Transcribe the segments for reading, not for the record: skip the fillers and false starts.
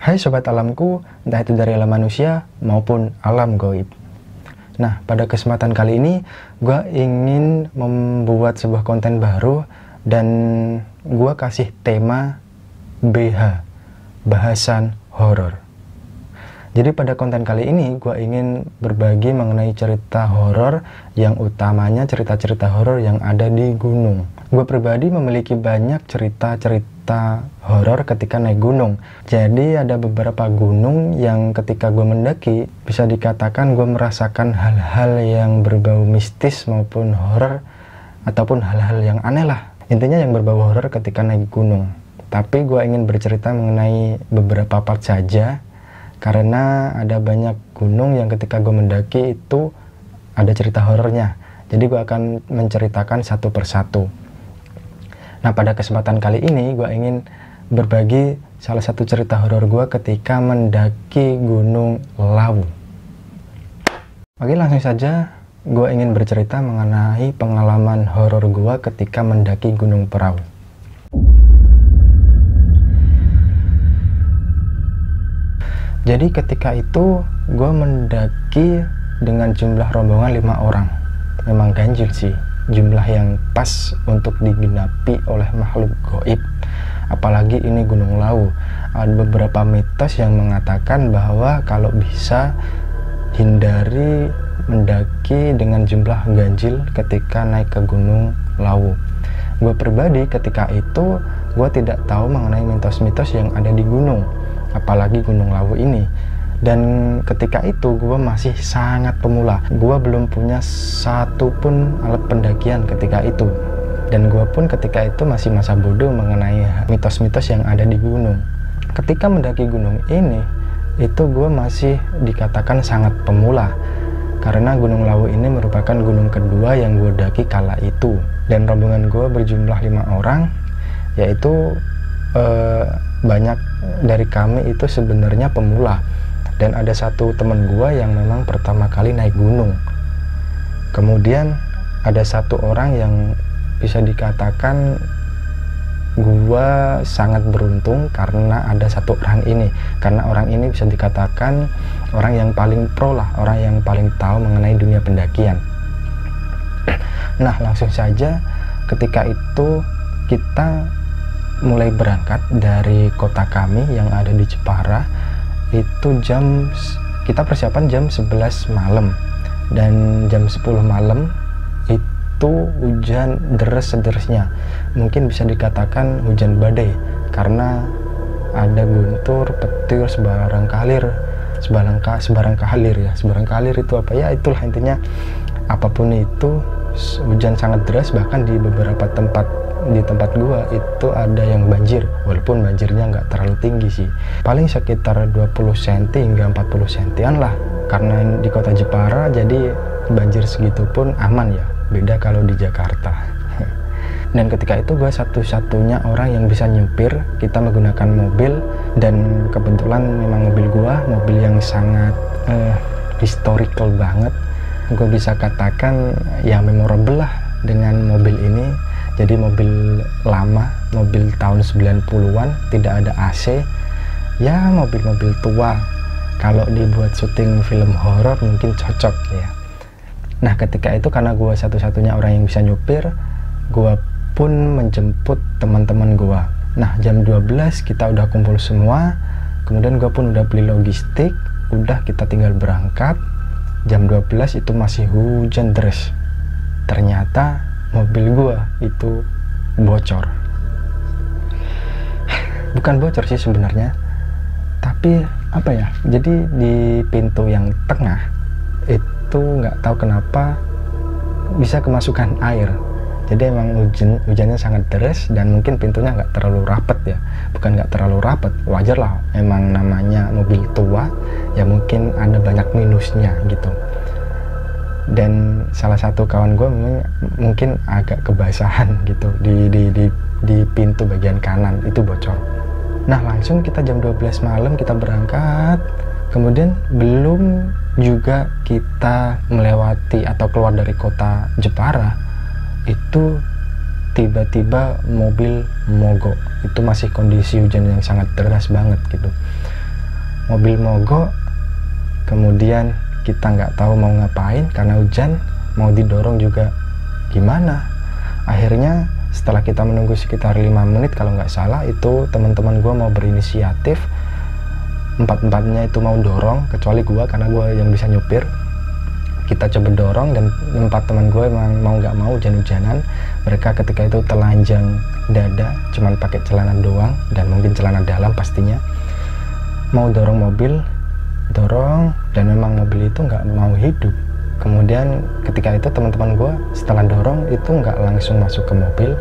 Hai sobat alamku, entah itu dari alam manusia maupun alam gaib. Nah, pada kesempatan kali ini gue ingin membuat sebuah konten baru dan gue kasih tema BH, bahasan horor. Jadi pada konten kali ini gue ingin berbagi mengenai cerita horor, yang utamanya cerita-cerita horor yang ada di gunung. Gue pribadi memiliki banyak cerita-cerita horor ketika naik gunung. Jadi ada beberapa gunung yang ketika gue mendaki bisa dikatakan gue merasakan hal-hal yang berbau mistis maupun horor ataupun hal-hal yang aneh lah. Intinya yang berbau horor ketika naik gunung. Tapi gue ingin bercerita mengenai beberapa part saja, karena ada banyak gunung yang ketika gue mendaki itu ada cerita horornya. Jadi gue akan menceritakan satu persatu. Nah, pada kesempatan kali ini gue ingin berbagi salah satu cerita horor gue ketika mendaki Gunung Lawu. Oke, langsung saja gue ingin bercerita mengenai pengalaman horor gue ketika mendaki Gunung Prau. Jadi ketika itu gue mendaki dengan jumlah rombongan 5 orang. Memang ganjil sih, jumlah yang pas untuk digenapi oleh makhluk gaib. Apalagi ini Gunung Lawu. Ada beberapa mitos yang mengatakan bahwa kalau bisa hindari mendaki dengan jumlah ganjil ketika naik ke Gunung Lawu. Gue pribadi ketika itu gue tidak tahu mengenai mitos-mitos yang ada di gunung, apalagi Gunung Lawu ini. Dan ketika itu gue masih sangat pemula. Gue belum punya satu pun alat pendakian ketika itu. Dan gue pun ketika itu masih masa bodoh mengenai mitos-mitos yang ada di gunung. Ketika mendaki gunung ini, itu gue masih dikatakan sangat pemula. Karena Gunung Lawu ini merupakan gunung kedua yang gue daki kala itu. Dan rombongan gue berjumlah 5 orang, yaitu banyak dari kami itu sebenarnya pemula. Dan ada satu teman gua yang memang pertama kali naik gunung. Kemudian ada satu orang yang bisa dikatakan gua sangat beruntung karena ada satu orang ini. Karena orang ini bisa dikatakan orang yang paling pro lah, orang yang paling tahu mengenai dunia pendakian. Nah, langsung saja ketika itu kita mulai berangkat dari kota kami yang ada di Jepara. Itu kita persiapan jam 11 malam, dan jam 10 malam itu hujan deras-derasnya, mungkin bisa dikatakan hujan badai, karena ada guntur, petir, sebarang kalir itu apa ya, itulah intinya. Apapun itu, hujan sangat deras. Bahkan di beberapa tempat gua itu ada yang banjir, walaupun banjirnya nggak terlalu tinggi sih, paling sekitar 20 cm hingga 40 cm lah. Karena di kota Jepara jadi banjir segitu pun aman ya, beda kalau di Jakarta. Dan ketika itu gua satu-satunya orang yang bisa nyupir. Kita menggunakan mobil, dan kebetulan memang mobil gua mobil yang sangat historical banget. Gue bisa katakan ya memorable lah dengan mobil ini. Jadi mobil lama, mobil tahun 90-an, tidak ada AC. Ya mobil-mobil tua. Kalau dibuat syuting film horor mungkin cocok ya. Nah, ketika itu karena gue satu-satunya orang yang bisa nyupir, gue pun menjemput teman-teman gue. Nah, jam 12 kita udah kumpul semua. Kemudian gue pun udah beli logistik. Udah, kita tinggal berangkat. Jam 12 itu masih hujan deras. Ternyata mobil gua itu bocor. Bukan bocor sih sebenarnya, tapi apa ya, jadi di pintu yang tengah itu nggak tahu kenapa bisa kemasukan air. Jadi emang hujannya sangat deras, dan mungkin pintunya nggak terlalu rapet ya. Bukan nggak terlalu rapet, wajar lah, emang namanya mobil tua ya, mungkin ada banyak minusnya gitu. Dan salah satu kawan gue mungkin agak kebasahan gitu di pintu bagian kanan itu bocor. Nah, langsung kita jam 12 malam kita berangkat. Kemudian belum juga kita melewati atau keluar dari kota Jepara, itu tiba-tiba mobil mogok. Itu masih kondisi hujan yang sangat deras banget gitu. mobil mogok, kemudian kita nggak tahu mau ngapain karena hujan, mau didorong juga gimana. Akhirnya setelah kita menunggu sekitar 5 menit kalau nggak salah, itu teman-teman gue mau berinisiatif, empat-empatnya itu mau dorong, kecuali gue karena gue yang bisa nyupir. Kita coba dorong dan 4 teman gue emang mau nggak mau hujan-hujanan. Mereka ketika itu telanjang dada, cuman pakai celana doang dan mungkin celana dalam pastinya, mau dorong mobil, dorong, dan memang mobil itu nggak mau hidup. Kemudian ketika itu teman-teman gue setelah dorong itu nggak langsung masuk ke mobil,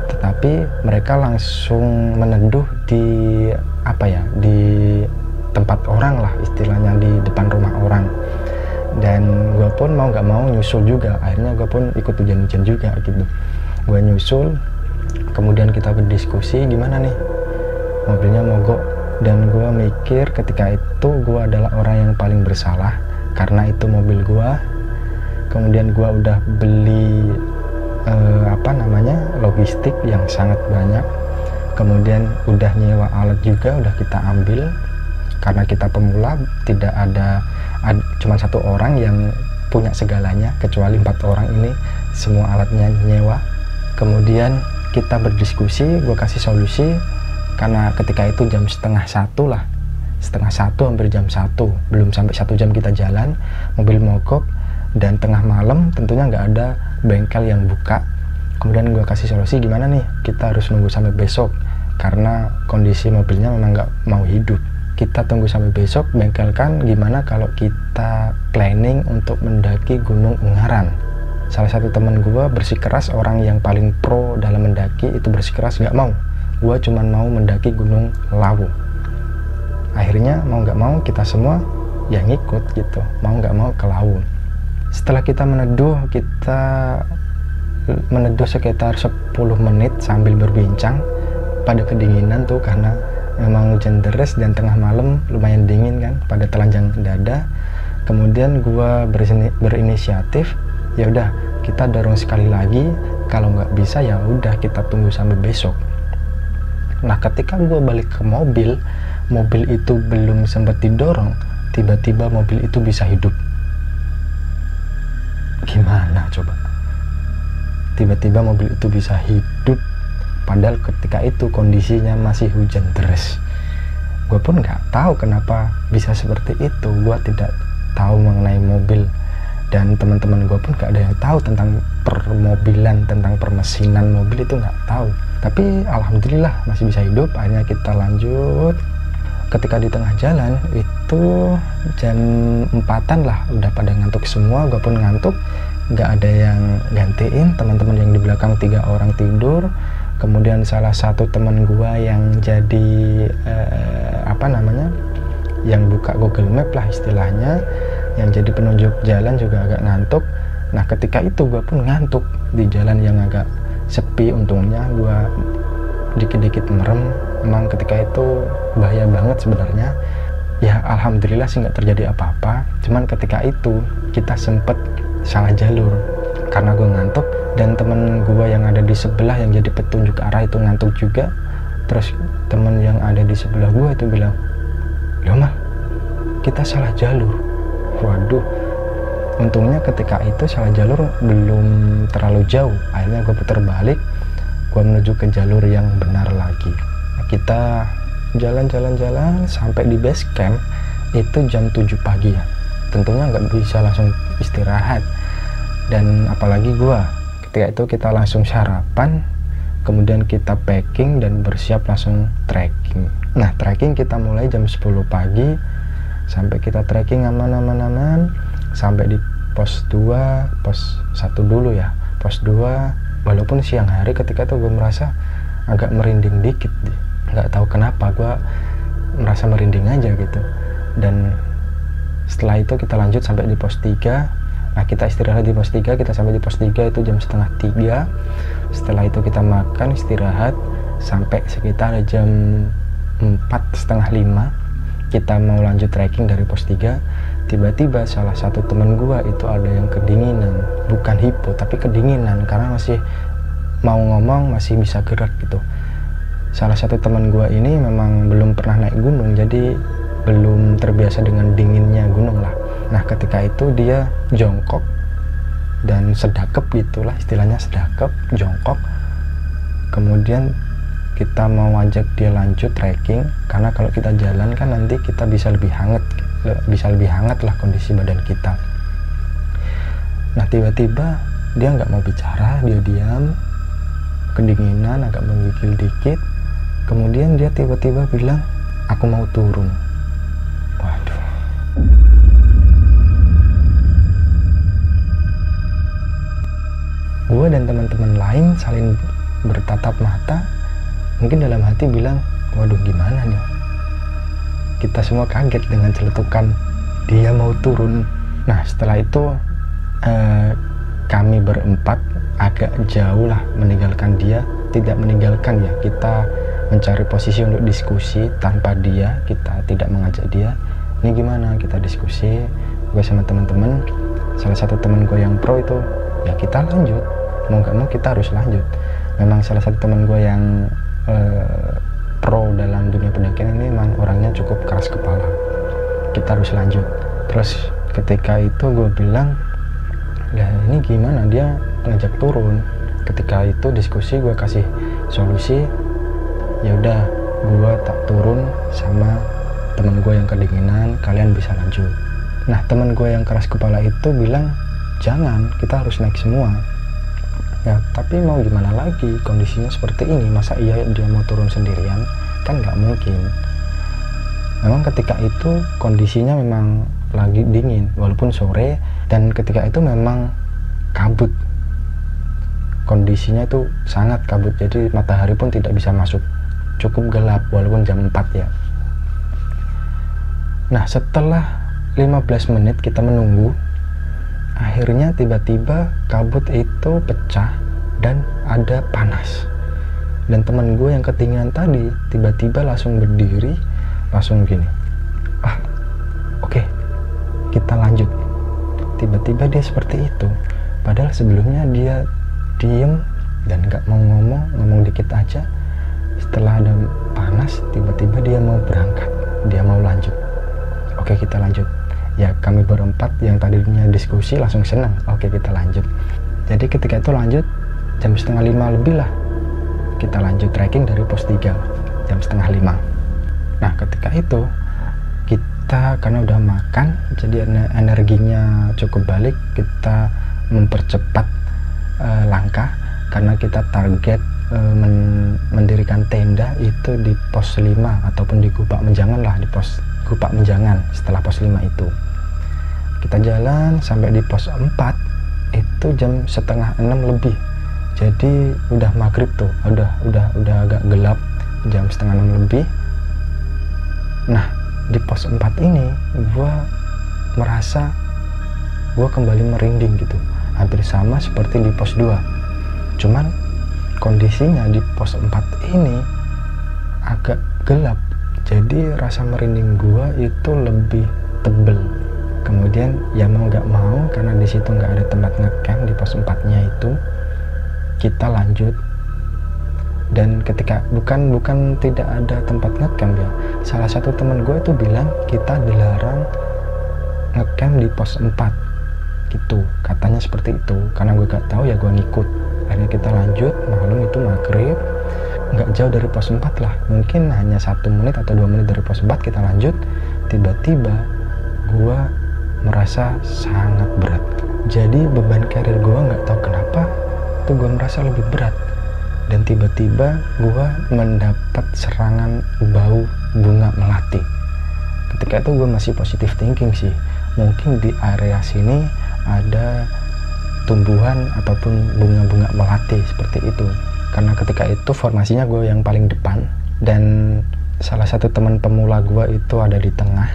tetapi mereka langsung meneduh di di tempat orang lah istilahnya, di depan rumah orang. Dan gue pun mau nggak mau nyusul juga. Akhirnya gue pun ikut hujan-hujan juga gitu. Gue nyusul, kemudian kita berdiskusi gimana nih, mobilnya mogok. Dan gue mikir ketika itu gue adalah orang yang paling bersalah karena itu mobil gue. Kemudian gue udah beli logistik yang sangat banyak. Kemudian udah nyewa alat juga, udah kita ambil. Karena kita pemula, tidak ada cuma 1 orang yang punya segalanya, kecuali 4 orang ini semua alatnya nyewa. Kemudian kita berdiskusi, gue kasih solusi, karena ketika itu jam setengah 1 lah, setengah 1 hampir jam 1, belum sampai 1 jam kita jalan, mobil mogok, dan tengah malam tentunya nggak ada bengkel yang buka. Kemudian gue kasih solusi, gimana nih, kita harus nunggu sampai besok karena kondisi mobilnya memang nggak mau hidup. Kita tunggu sampai besok, bengkelkan. Gimana kalau kita planning untuk mendaki Gunung Ungaran? Salah satu teman gue bersikeras, orang yang paling pro dalam mendaki, itu bersikeras nggak mau. Gue cuma mau mendaki Gunung Lawu. Akhirnya mau nggak mau kita semua ya ngikut gitu, mau nggak mau ke Lawu. Setelah kita meneduh sekitar 10 menit sambil berbincang pada kedinginan tuh, karena memang hujan deras dan tengah malam lumayan dingin kan, pada telanjang dada. Kemudian gua berinisiatif, ya udah kita dorong sekali lagi, kalau nggak bisa ya udah kita tunggu sampai besok. Nah ketika gua balik ke mobil itu belum sempat didorong, tiba-tiba mobil itu bisa hidup. Gimana coba? Tiba-tiba mobil itu bisa hidup, padahal ketika itu kondisinya masih hujan deras. Gue pun nggak tahu kenapa bisa seperti itu. Gue tidak tahu mengenai mobil, dan teman-teman gue pun nggak ada yang tahu tentang permobilan, tentang permesinan mobil itu nggak tahu. Tapi alhamdulillah masih bisa hidup. Akhirnya kita lanjut. Ketika di tengah jalan itu jam 4-an lah, udah pada ngantuk semua. Gue pun ngantuk, nggak ada yang gantiin. Teman-teman yang di belakang 3 orang tidur. Kemudian salah satu teman gua yang jadi yang buka Google Map lah istilahnya, yang jadi penunjuk jalan juga agak ngantuk. Nah ketika itu gua pun ngantuk di jalan yang agak sepi. Untungnya gua dikit-dikit merem. Emang ketika itu bahaya banget sebenarnya. Ya alhamdulillah sih nggak terjadi apa-apa. Cuman ketika itu kita sempet salah jalur karena gue ngantuk, dan temen gue yang ada di sebelah yang jadi petunjuk arah itu ngantuk juga. Terus temen yang ada di sebelah gue itu bilang, "Loh Mal, kita salah jalur." Waduh, untungnya ketika itu salah jalur belum terlalu jauh. Akhirnya gue putar balik, gue menuju ke jalur yang benar lagi. Nah, kita jalan-jalan sampai di base camp itu jam 7 pagi ya. Tentunya nggak bisa langsung istirahat. Dan apalagi gua, ketika itu kita langsung sarapan, kemudian kita packing dan bersiap langsung trekking. Nah trekking kita mulai jam 10 pagi sampai kita trekking aman-aman sampai di pos 2, pos 1 dulu ya. Pos 2, walaupun siang hari ketika itu gue merasa agak merinding dikit, nggak tahu kenapa gue merasa merinding aja gitu. Dan setelah itu kita lanjut sampai di pos 3. Nah kita istirahat di pos 3, kita sampai di pos 3 itu jam setengah 3. Setelah itu kita makan, istirahat sampai sekitar jam 4:30, kita mau lanjut trekking dari pos 3. Tiba-tiba salah satu temen gua itu ada yang kedinginan, bukan hipo tapi kedinginan, karena masih mau ngomong, masih bisa gerak gitu. Salah satu teman gua ini memang belum pernah naik gunung, jadi belum terbiasa dengan dinginnya gunung lah. Nah ketika itu dia jongkok dan sedakep gitulah istilahnya, sedakep jongkok. Kemudian kita mau ajak dia lanjut trekking, karena kalau kita jalan kan nanti kita bisa lebih hangat lah kondisi badan kita. Nah tiba-tiba dia nggak mau bicara, dia diam, kedinginan, agak menggigil dikit. Kemudian dia tiba-tiba bilang, aku mau turun. Waduh. Gue dan teman-teman lain saling bertatap mata, mungkin dalam hati bilang, waduh gimana nih. Kita semua kaget dengan celetukan dia mau turun. Nah setelah itu kami berempat agak jauh lah meninggalkan dia. Tidak meninggalkan ya, kita mencari posisi untuk diskusi tanpa dia, kita tidak mengajak dia. Ini gimana, kita diskusi, gue sama teman-teman. Salah satu teman gue yang pro itu, ya kita lanjut, mau nggak mau kita harus lanjut. Memang salah satu teman gue yang pro dalam dunia pendakian ini memang orangnya cukup keras kepala, kita harus lanjut. Terus ketika itu gue bilang, lah ini gimana, dia ngajak turun. Ketika itu diskusi, gue kasih solusi, ya udah gue tak turun sama temen gue yang kedinginan, kalian bisa lanjut. Nah temen gue yang keras kepala itu bilang, jangan, kita harus naik semua. Ya tapi mau gimana lagi, kondisinya seperti ini, masa iya dia mau turun sendirian, kan nggak mungkin. Memang ketika itu kondisinya memang lagi dingin walaupun sore, dan ketika itu memang kabut, kondisinya itu sangat kabut, jadi matahari pun tidak bisa masuk, cukup gelap walaupun jam 4 ya. Nah setelah 15 menit kita menunggu, akhirnya tiba-tiba kabut itu pecah dan ada panas. Dan teman gue yang ketinggian tadi tiba-tiba langsung berdiri, langsung gini, oke, kita lanjut. Tiba-tiba dia seperti itu, padahal sebelumnya dia diem dan gak mau ngomong dikit aja. Setelah ada panas, tiba-tiba dia mau berangkat, dia mau lanjut. Oke kita lanjut. Ya kami berempat yang tadinya diskusi langsung senang, oke kita lanjut. Jadi ketika itu lanjut jam 4:30 lebih lah, kita lanjut trekking dari pos 3 jam 4:30. Nah ketika itu kita karena udah makan, jadi energinya cukup balik, kita mempercepat langkah, karena kita target mendirikan tenda itu di pos 5 ataupun di Gupak Menjangan lah, di pos Gupak Menjangan setelah pos 5 itu. Kita jalan sampai di pos 4 itu jam 5:30 lebih, jadi udah maghrib tuh, udah agak gelap, jam 5:30 lebih. Nah di pos 4 ini gua merasa gua kembali merinding gitu, hampir sama seperti di pos 2, cuman kondisinya di pos 4 ini agak gelap, jadi rasa merinding gua itu lebih tebel. Kemudian ya mau nggak mau, karena di situ nggak ada tempat ngecamp di pos 4-nya itu, kita lanjut. Dan ketika bukan tidak ada tempat ngecamp ya, salah satu teman gue itu bilang kita dilarang ngecamp di pos 4 gitu, katanya seperti itu. Karena gue gak tahu ya gue ngikut. Akhirnya kita lanjut, malam itu maghrib, nggak jauh dari pos 4 lah, mungkin hanya 1 menit atau 2 menit dari pos 4 kita lanjut. Tiba-tiba gue merasa sangat berat, jadi beban karir gue nggak tahu kenapa tuh gue merasa lebih berat. Dan tiba-tiba gue mendapat serangan bau bunga melati. Ketika itu gue masih positive thinking sih, mungkin di area sini ada tumbuhan ataupun bunga-bunga melati seperti itu. Karena ketika itu formasinya gue yang paling depan, dan salah satu teman pemula gue itu ada di tengah,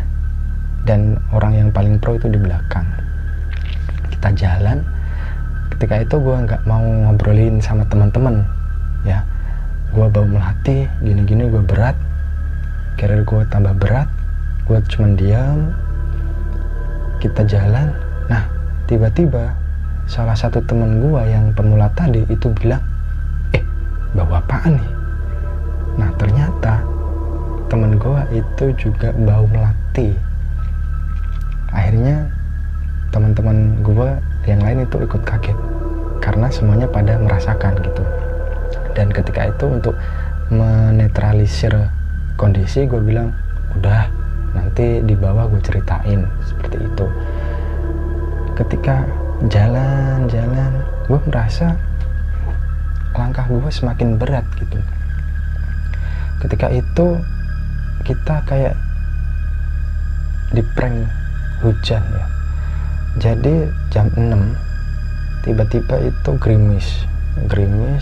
dan orang yang paling pro itu di belakang. Kita jalan, ketika itu gue nggak mau ngobrolin sama teman-teman ya, gue bau melati gini-gini, gue berat, karir gue tambah berat, gue cuman diam. Kita jalan, nah tiba-tiba salah satu temen gue yang pemula tadi itu bilang, bau apaan nih? Nah ternyata temen gue itu juga bau melati. melati. Akhirnya teman-teman gue yang lain itu ikut kaget karena semuanya pada merasakan gitu. Dan ketika itu untuk menetralisir kondisi, gue bilang udah, nanti di bawah gue ceritain, seperti itu. Ketika jalan-jalan, gue merasa langkah gue semakin berat gitu. Ketika itu kita kayak di prank hujan ya. Jadi jam 6 tiba-tiba itu gerimis,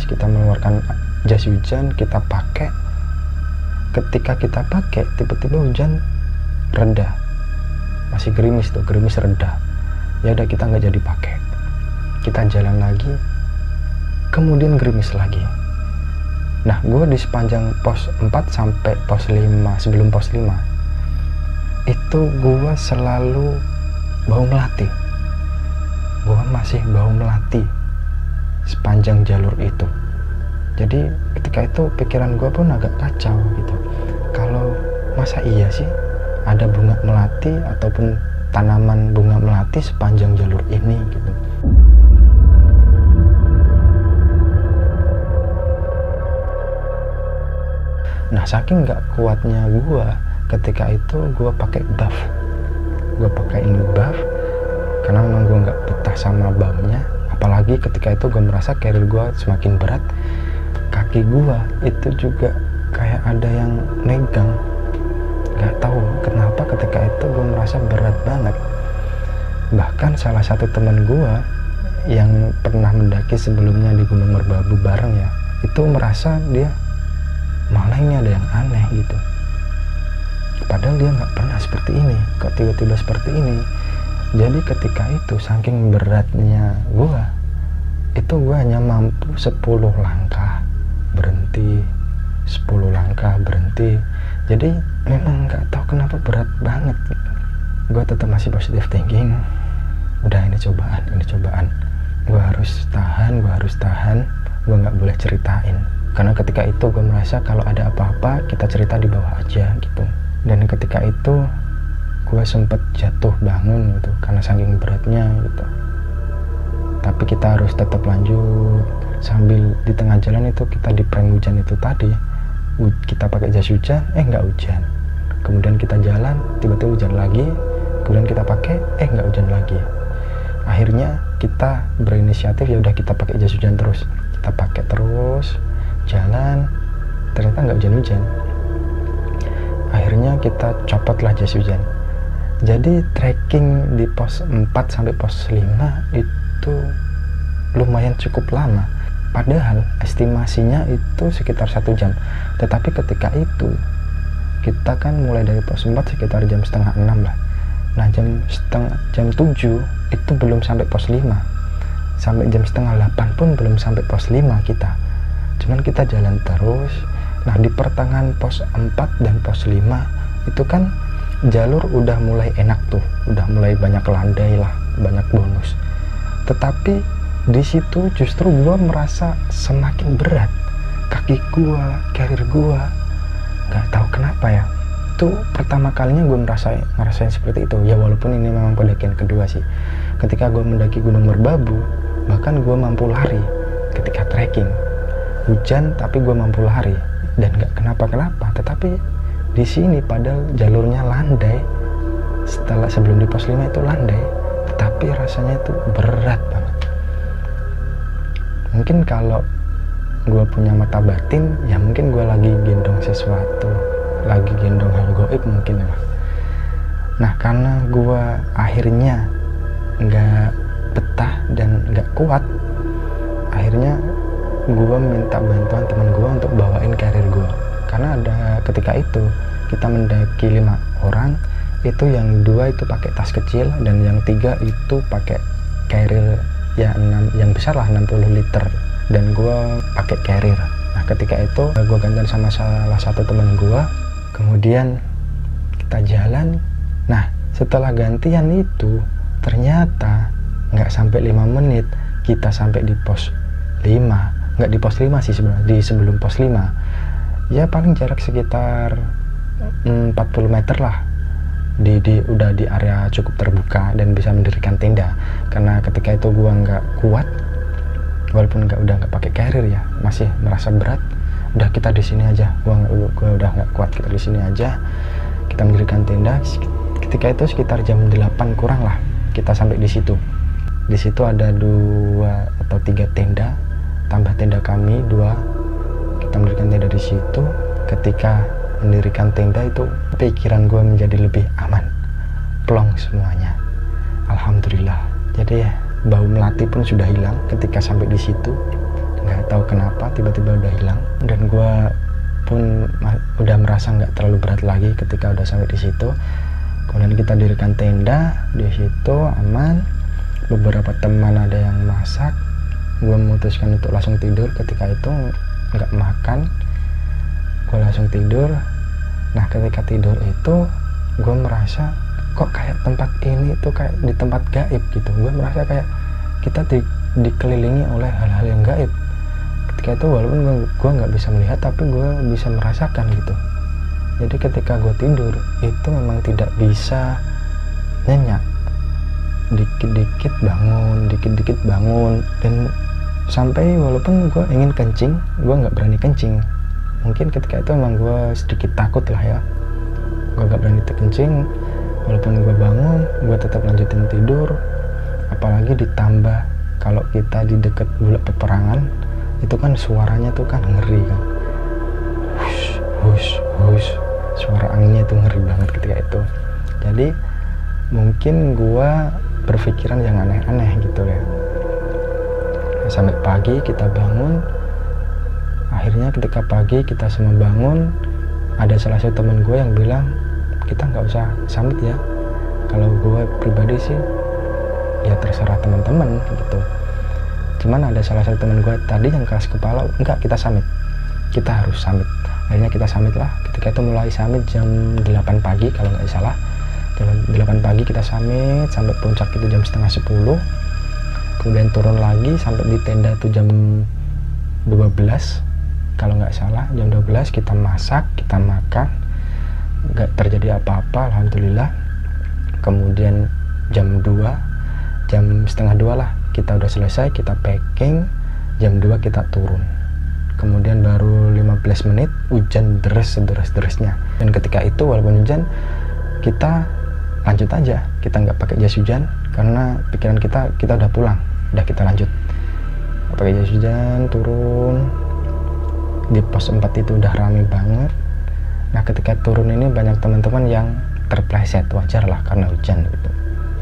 kita mengeluarkan jas hujan, kita pakai. Ketika kita pakai, tiba-tiba hujan reda, masih gerimis tuh, gerimis reda. Ya udah, kita nggak jadi pakai, kita jalan lagi, kemudian gerimis lagi. Nah, gue di sepanjang pos 4 sampai pos 5, sebelum pos 5 itu gue selalu bau melati. Gue masih bau melati sepanjang jalur itu. Jadi ketika itu pikiran gue pun agak kacau gitu. Kalau masa iya sih ada bunga melati ataupun tanaman bunga melati sepanjang jalur ini gitu. Nah, saking nggak kuatnya gue ketika itu, gue pakai buff. Gue pakai ini buff karena memang gue nggak betah sama baunya. Apalagi ketika itu gue merasa carrier gue semakin berat, kaki gue itu juga kayak ada yang megang. Gak tahu kenapa ketika itu gue merasa berat banget. Bahkan salah satu teman gue yang pernah mendaki sebelumnya di Gunung Merbabu bareng ya, itu merasa dia mana ini ada yang aneh gitu. Padahal dia nggak pernah seperti ini, kok tiba-tiba seperti ini. Jadi ketika itu saking beratnya gue, itu gue hanya mampu 10 langkah berhenti, 10 langkah berhenti. Jadi memang nggak tahu kenapa berat banget gitu. Gue tetap masih positive thinking, udah ini cobaan, gue harus tahan, gue nggak boleh ceritain. Karena ketika itu gue merasa kalau ada apa-apa kita cerita di bawah aja gitu. Dan ketika itu gue sempet jatuh bangun gitu karena saking beratnya gitu. Tapi kita harus tetap lanjut. Sambil di tengah jalan itu kita di prank hujan itu tadi, kita pakai jas hujan, nggak hujan. Kemudian kita jalan, tiba-tiba hujan lagi. Kemudian kita pakai, nggak hujan lagi. Akhirnya kita berinisiatif, ya udah kita pakai jas hujan terus. Kita pakai terus, jalan, ternyata nggak hujan-hujan. Akhirnya kita copotlah jas hujan. Jadi trekking di pos 4 sampai pos 5 itu lumayan cukup lama. Padahal estimasinya itu sekitar 1 jam. Tetapi ketika itu kita kan mulai dari pos 4 sekitar jam setengah 6 lah. Nah jam 7 itu belum sampai pos 5. Sampai jam setengah 8 pun belum sampai pos 5 kita. Cuman kita jalan terus. Nah di pertengahan pos 4 dan pos 5 itu kan jalur udah mulai enak tuh, udah mulai banyak landai lah, banyak bonus. Tetapi di situ justru gua merasa semakin berat. Kaki gua, carrier gua, nggak tahu kenapa ya. Itu pertama kalinya gue ngerasain seperti itu. Ya walaupun ini memang pendakian kedua sih. Ketika gue mendaki Gunung Merbabu, bahkan gue mampu lari ketika trekking. Hujan tapi gue mampu lari dan nggak kenapa-kenapa. Tetapi di sini padahal jalurnya landai, sebelum di pos 5 itu landai, tetapi rasanya itu berat banget. Mungkin kalau gue punya mata batin, ya mungkin gue lagi gendong sesuatu, lagi gendong hal goib mungkin ya. Nah karena gue akhirnya nggak betah dan nggak kuat, akhirnya gue minta bantuan teman gue untuk bawain carrier gue. Karena ada ketika itu kita mendaki 5 orang, itu yang 2 itu pakai tas kecil dan yang 3 itu pakai carrier ya 6, yang besar lah 60 liter, dan gue pakai carrier. Nah ketika itu gue gantian sama salah satu teman gue, kemudian kita jalan. Nah setelah gantian itu ternyata nggak sampai 5 menit kita sampai di pos 5. Nggak di pos 5 sih sebenarnya, di sebelum pos 5 ya, paling jarak sekitar 40 meter lah udah di area cukup terbuka dan bisa mendirikan tenda. Karena ketika itu gua nggak kuat, walaupun udah nggak pakai carrier ya, masih merasa berat. Udah kita di sini aja, gua udah nggak kuat, kita di sini aja. Kita mendirikan tenda. Ketika itu sekitar jam 8 kurang lah kita sampai di situ. Di situ ada 2 atau 3 tenda, tambah tenda kami 2. Kita mendirikan tenda di situ. Ketika mendirikan tenda itu pikiran gue menjadi lebih aman, plong semuanya, alhamdulillah. Jadi ya, bau melati pun sudah hilang ketika sampai di situ. Nggak tahu kenapa tiba-tiba udah hilang, dan gue pun udah merasa nggak terlalu berat lagi ketika udah sampai di situ. Kemudian kita dirikan tenda di situ, aman. Beberapa teman ada yang masak. Gue memutuskan untuk langsung tidur. Ketika itu nggak makan, gue langsung tidur. Nah ketika tidur itu gue merasa kok kayak tempat ini tuh kayak di tempat gaib gitu. Gue merasa kayak kita dikelilingi oleh hal-hal yang gaib. Ketika itu walaupun gue nggak bisa melihat, tapi gue bisa merasakan gitu. Jadi ketika gue tidur itu memang tidak bisa nyenyak, dikit-dikit bangun, dan sampai walaupun gue ingin kencing, gue nggak berani kencing. Mungkin ketika itu emang gue sedikit takut lah ya, gue nggak berani kencing. Walaupun gue bangun, gue tetap lanjutin tidur. Apalagi ditambah kalau kita di dekat bulat peperangan, itu kan suaranya tuh kan ngeri kan, hush hush hush, suara anginnya itu ngeri banget ketika itu. Jadi mungkin gue berpikiran yang aneh-aneh gitu ya. Sampai pagi kita bangun. Akhirnya ketika pagi kita semua bangun, ada salah satu teman gue yang bilang kita nggak usah summit ya. Kalau gue pribadi sih ya terserah teman-teman gitu. Cuman ada salah satu teman gue tadi yang keras kepala, enggak, kita summit, kita harus summit. Akhirnya kita summit lah. Ketika itu mulai summit jam 8 pagi kalau nggak salah. Jam 8 pagi kita summit sampai puncak itu jam setengah 10. Kemudian turun lagi sampai di tenda itu jam 12 kalau nggak salah. Jam 12 kita masak, kita makan, nggak terjadi apa-apa, alhamdulillah. Kemudian jam 2, jam setengah 2 lah kita udah selesai, kita packing. Jam 2 kita turun. Kemudian baru 15 menit hujan deras-deras-derasnya. Dan ketika itu walaupun hujan, kita lanjut aja, kita nggak pakai jas hujan karena pikiran kita udah pulang, udah kita lanjut pakai jas hujan. Turun di pos 4 itu udah rame banget. Nah ketika turun ini banyak teman-teman yang terpleset, wajar lah karena hujan gitu.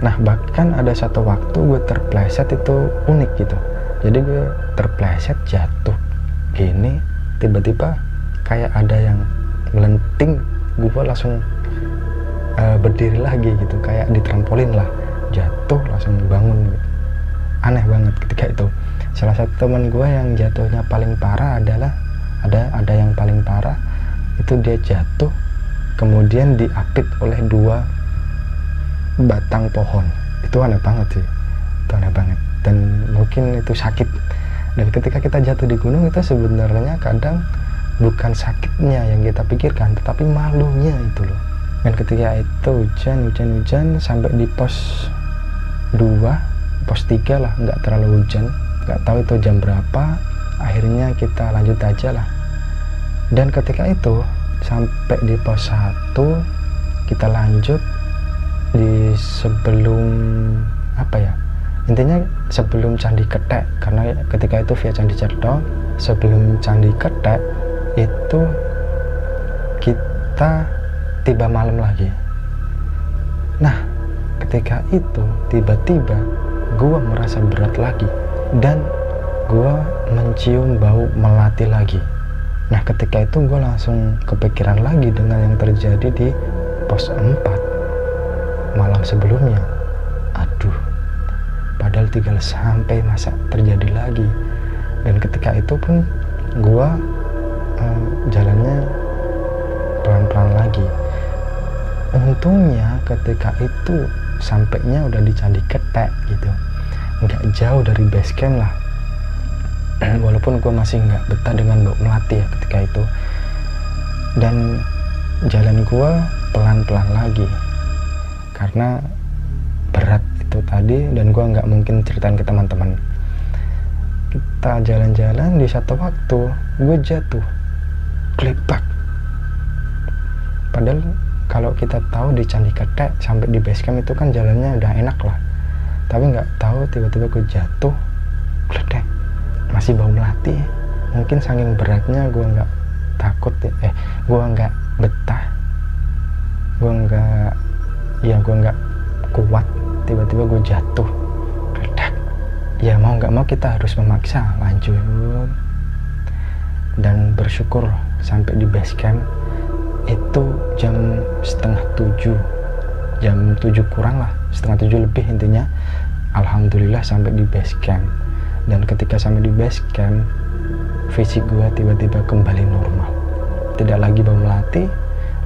Nah bahkan ada satu waktu gue terpleset itu unik gitu. Jadi gue terpleset jatuh gini, tiba-tiba kayak ada yang melenting, gue langsung berdiri lagi gitu, kayak ditrampolin lah, jatuh langsung bangun gitu. Aneh banget ketika itu. Salah satu teman gue yang jatuhnya paling parah adalah ada yang paling parah itu dia jatuh kemudian diapit oleh 2 batang pohon. Itu aneh banget sih, itu aneh banget, dan mungkin itu sakit. Dan ketika kita jatuh di gunung itu sebenarnya kadang bukan sakitnya yang kita pikirkan, tetapi malunya itu loh. Dan ketika itu hujan sampai di pos 2, pos 3 lah, nggak terlalu hujan, nggak tahu itu jam berapa. Akhirnya kita lanjut aja lah. Dan ketika itu sampai di pos 1 kita lanjut di sebelum apa ya, intinya sebelum Candi Ketek, karena ketika itu via Candi Cerdo. Sebelum Candi Ketek itu kita tiba malam lagi. Nah ketika itu tiba-tiba gua merasa berat lagi dan gua mencium bau melati lagi. Nah ketika itu gue langsung kepikiran lagi dengan yang terjadi di pos 4 malam sebelumnya. Aduh, padahal tinggal sampai masa terjadi lagi. Dan ketika itu pun gue jalannya pelan-pelan lagi. Untungnya ketika itu sampainya udah di Candi Ketek gitu, nggak jauh dari base camp lah. Walaupun gue masih nggak betah dengan bau melati ya ketika itu. Dan jalan gue pelan-pelan lagi. karena berat itu tadi, dan gue nggak mungkin ceritain ke teman-teman. Kita jalan-jalan, di satu waktu gue jatuh kelepak. Padahal kalau kita tahu di Candi Ketek sampai di base camp itu kan jalannya udah enak lah, tapi nggak tahu tiba-tiba gue jatuh keletek, masih bau melati. Mungkin saking beratnya gue nggak takut ya, gue nggak betah, gue nggak kuat, tiba-tiba gue jatuh keletek. Ya mau nggak mau kita harus memaksa lanjut, dan bersyukur sampai di base camp itu jam setengah 7, jam 7 kurang lah, setengah 7 lebih intinya. Alhamdulillah sampai di base camp, dan ketika sampai di base camp fisik gue tiba-tiba kembali normal, tidak lagi bau melati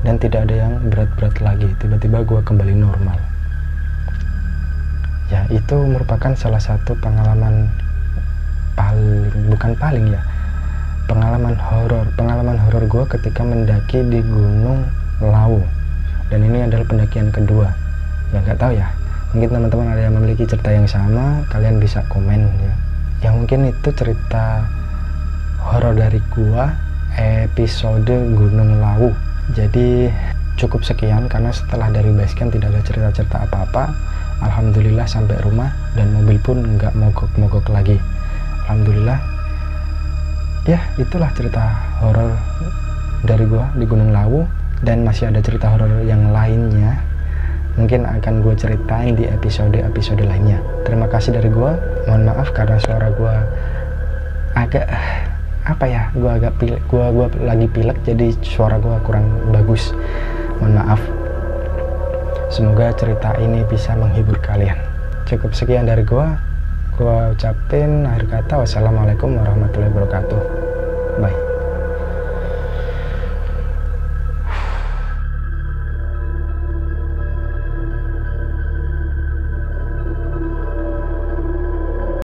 dan tidak ada yang berat-berat lagi, tiba-tiba gue kembali normal. Ya itu merupakan salah satu pengalaman pengalaman horor gue ketika mendaki di Gunung Lawu, dan ini adalah pendakian kedua. Ya nggak tahu ya, mungkin teman-teman ada yang memiliki cerita yang sama, kalian bisa komen ya. Yang mungkin itu cerita horor dari gua episode Gunung Lawu. Jadi cukup sekian, karena setelah dari base camp tidak ada cerita-cerita apa-apa. Alhamdulillah sampai rumah dan mobil pun nggak mogok-mogok lagi. Alhamdulillah. Ya itulah cerita horor dari gua di Gunung Lawu, dan masih ada cerita horor yang lainnya mungkin akan gue ceritain di episode lainnya. Terima kasih dari gua. Mohon maaf karena suara gua agak gua lagi pilek, jadi suara gua kurang bagus. Mohon maaf. Semoga cerita ini bisa menghibur kalian. Cukup sekian dari gua ucapin akhir kata, wassalamualaikum warahmatullahi wabarakatuh. Bye.